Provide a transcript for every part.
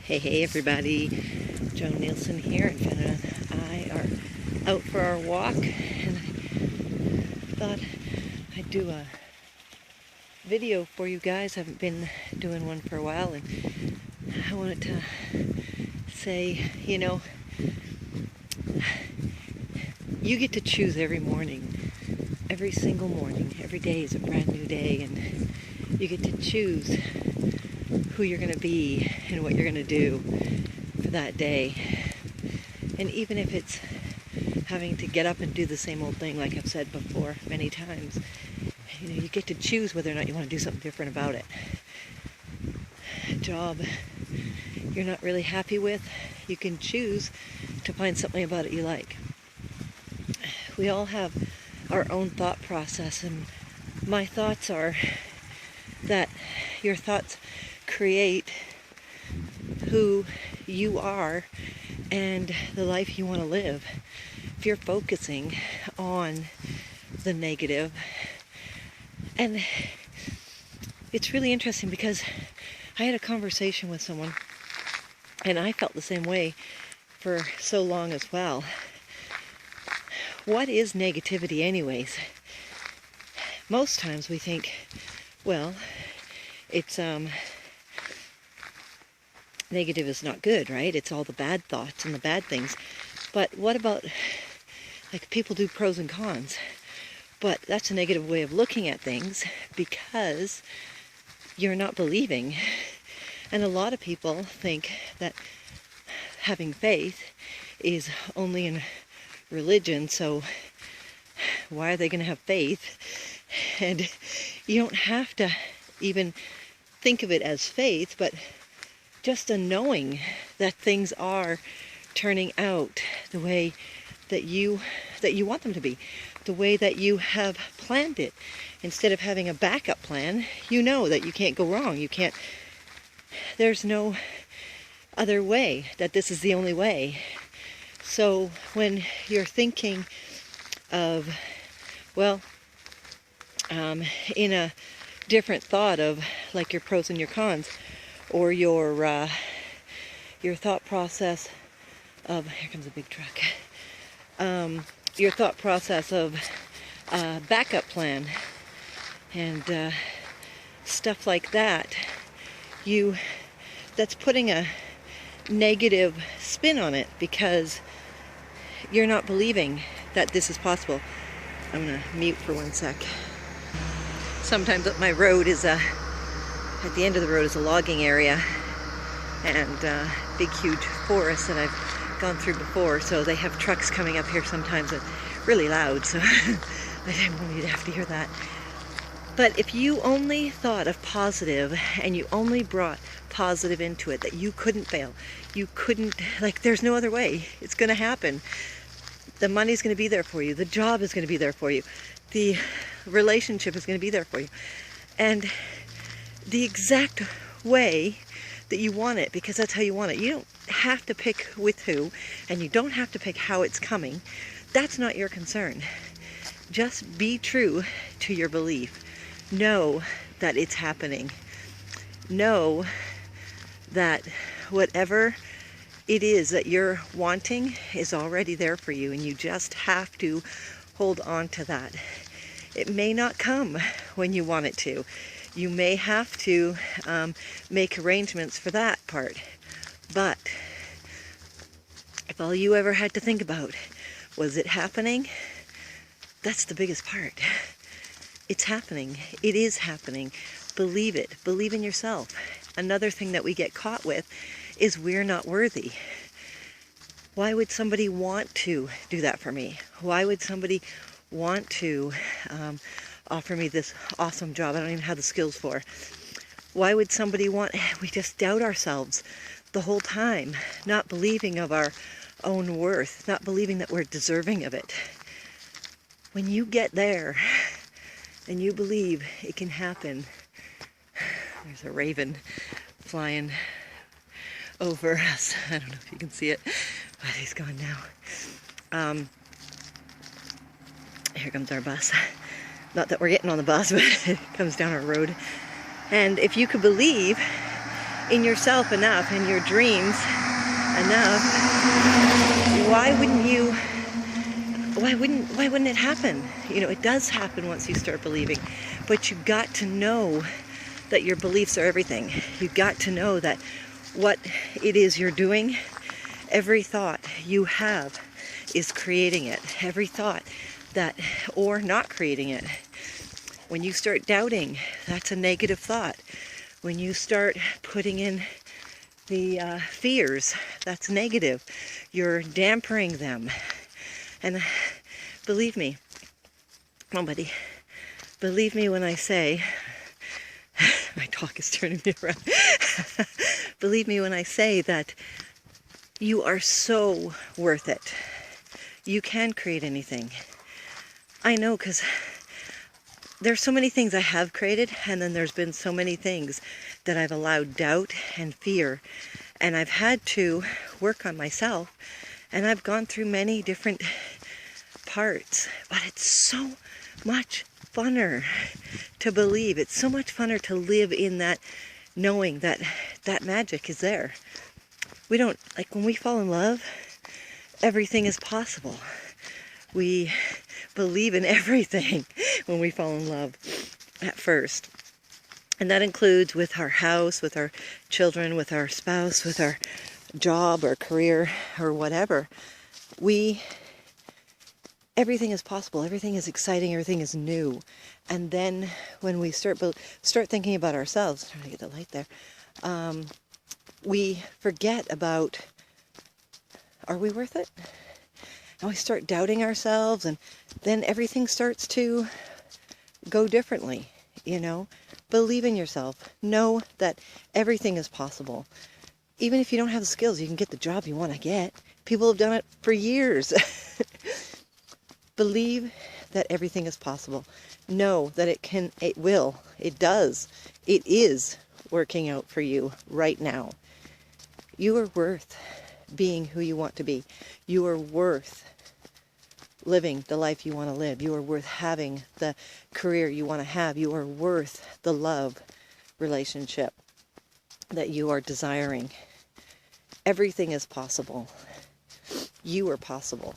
Hey everybody, Joan Nielsen here, and Fenna and I are out for our walk, and I thought I'd do a video for you guys. I haven't been doing one for a while, and I wanted to say, you get to choose every morning, every single morning. Every day is a brand new day, and you get to choose who you're going to be and what you're going to do for that day. And even if it's having to get up and do the same old thing, like I've said before many times, you get to choose whether or not you want to do something different about it. A job you're not really happy with, you can choose to find something about it you like. We all have our own thought process, and my thoughts are that your thoughts create who you are and the life you want to live. If you're focusing on the negative, and it's really interesting because I had a conversation with someone, and I felt the same way for so long as well. What is negativity anyways? Most times we think, well, it's negative is not good, right? It's all the bad thoughts and the bad things. But what about, like, people do pros and cons? But that's a negative way of looking at things because you're not believing. And a lot of people think that having faith is only in religion, so why are they going to have faith? And you don't have to even think of it as faith, but just a knowing that things are turning out the way that you want them to be, the way that you have planned it. Instead of having a backup plan, you know that you can't go wrong. There's no other way, that this is the only way. So when you're thinking of, in a different thought of like your pros and your cons, or your thought process of, here comes a big truck, your thought process of backup plan and stuff like that, that's putting a negative spin on it because you're not believing that this is possible. I'm going to mute for one sec. Sometimes my road is at the end of the road is a logging area and big huge forest that I've gone through before, so they have trucks coming up here sometimes that's really loud, so I didn't want you to have to hear that. But if you only thought of positive and you only brought positive into it, that you couldn't fail, you couldn't, like, there's no other way, it's going to happen. The money's going to be there for you, the job is going to be there for you, the relationship is going to be there for you, and the exact way that you want it, because that's how you want it. You don't have to pick with who, and you don't have to pick how it's coming. That's not your concern. Just be true to your belief. Know that it's happening. Know that whatever it is that you're wanting is already there for you, and you just have to hold on to that. It may not come when you want it to. You may have to make arrangements for that part. But if all you ever had to think about was it happening, that's the biggest part. It's happening. It is happening. Believe it. Believe in yourself. Another thing that we get caught with is we're not worthy. Why would somebody want to do that for me? Why would somebody want to offer me this awesome job I don't even have the skills for? Why would somebody want... We just doubt ourselves the whole time, not believing of our own worth, not believing that we're deserving of it. When you get there and you believe it can happen, there's a raven flying over us. I don't know if you can see it, but he's gone now. Here comes our bus. Not that we're getting on the bus, but it comes down our road. And if you could believe in yourself enough, in your dreams enough, why wouldn't it happen? You know, it does happen once you start believing. But you got to know that your beliefs are everything. You got to know that what it is you're doing, every thought you have is creating it. Every thought that, or not creating it. When you start doubting, that's a negative thought. When you start putting in the fears, that's negative. You're dampering them. And believe me, nobody, believe me when I say, my talk is turning me around. Believe me when I say that you are so worth it. You can create anything. I know, because there's so many things I have created, and then there's been so many things that I've allowed doubt and fear, and I've had to work on myself, and I've gone through many different parts, but it's so much funner to believe. It's so much funner to live in that, knowing that that magic is there. We don't, like when we fall in love, everything is possible. We believe in everything when we fall in love at first. And that includes with our house, with our children, with our spouse, with our job or career or whatever. Everything is possible, everything is exciting, everything is new. And then when we start thinking about ourselves, trying to get the light there, we forget about, are we worth it? And we start doubting ourselves, and then everything starts to go differently, you know? Believe in yourself. Know that everything is possible. Even if you don't have the skills, you can get the job you want to get. People have done it for years. Believe that everything is possible. Know that it does, it is working out for you right now. You are worth being who you want to be. You are worth living the life you want to live. You are worth having the career you want to have. You are worth the love relationship that you are desiring. Everything is possible. You are possible.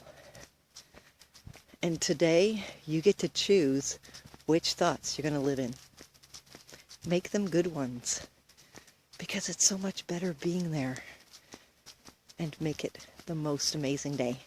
And today, you get to choose which thoughts you're going to live in. Make them good ones, because it's so much better being there. And make it the most amazing day.